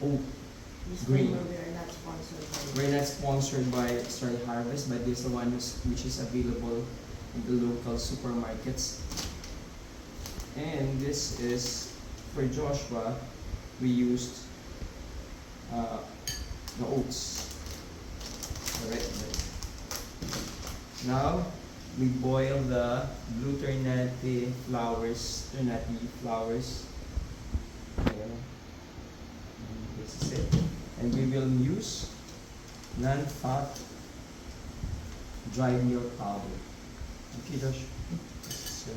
oat Disclaimer, grain. we are not sponsored by We're not sponsored by Soy Harvest, but this is the one which is available in the local supermarkets. And this is for Joshua. We used the oats. Alright. Now we boil the blue Ternatea flowers. Ayan. And this is it. And we will use Nonfat dry milk powder. Okay, Josh. So,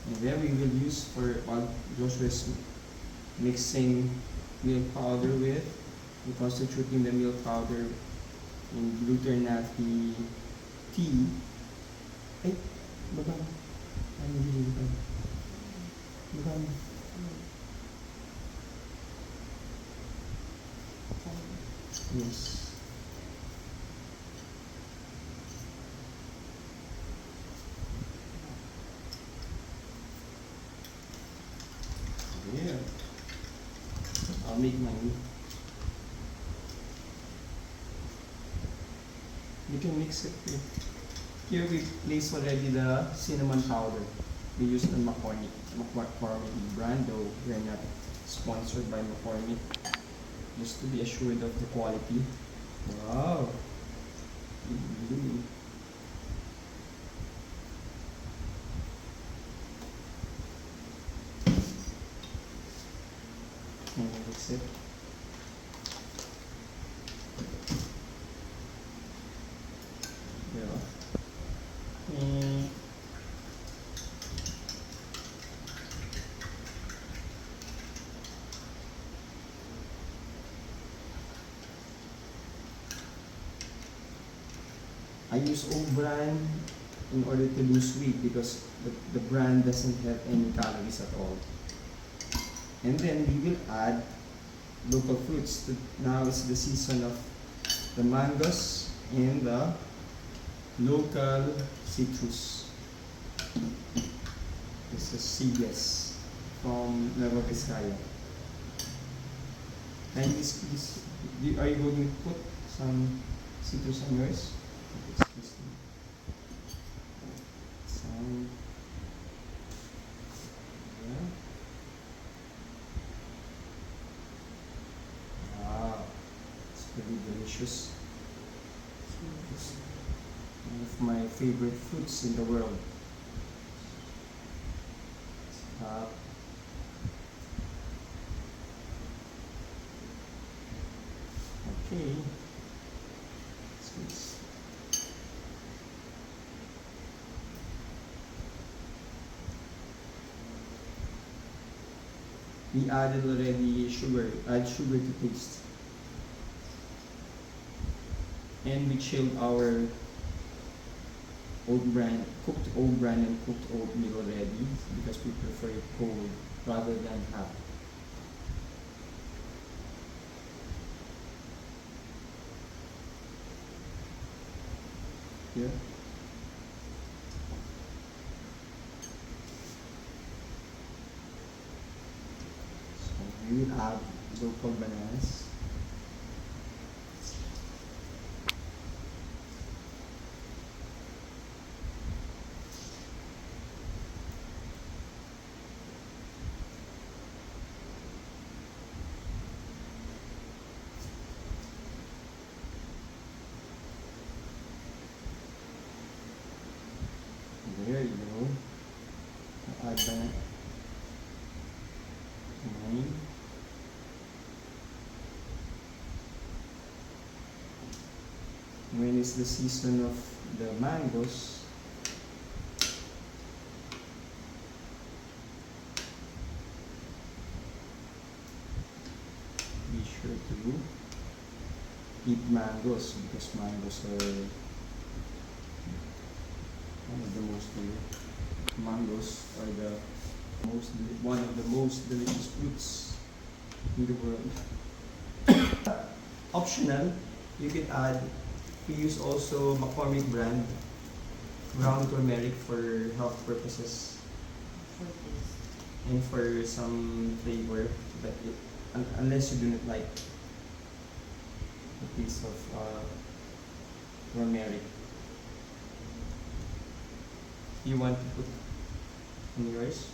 and then we will use for while Joshua is mixing milk powder with, constituting the milk powder in blue Ternatea tea. Ay, baba. Ay, hindi baba. Baba. Yes. Yeah. I'll make mine. You can mix it here. Here we place already the cinnamon powder. We use the McCormick brand, though we are not sponsored by McCormick. Just to be assured of the quality. Wow! Can you mix it? Yeah. I use oat brand in order to lose weight because the brand doesn't have any calories at all. And then we will add local fruits. Now is the season of the mangoes and the local citrus. This is Sigues from Nueva Vizcaya. And this, are you going to put some citrus on yours? Some, yeah. Wow, it's pretty delicious. It's one of my favorite fruits in the world. Okay. Sweet. We added already sugar, add sugar to taste. And we chilled our cooked oat bran and cooked oatmeal already because we prefer it cold rather than hot. Here. We will add local bananas. There you go. Add banana. When it's the season of the mangoes, be sure to eat mangoes because mangoes are one of the most delicious fruits in the world. Optional, You could add, we use also McCormick brand, ground turmeric for health purposes For this. and for some flavor, but unless you do not like a piece of turmeric. You want to put in yours?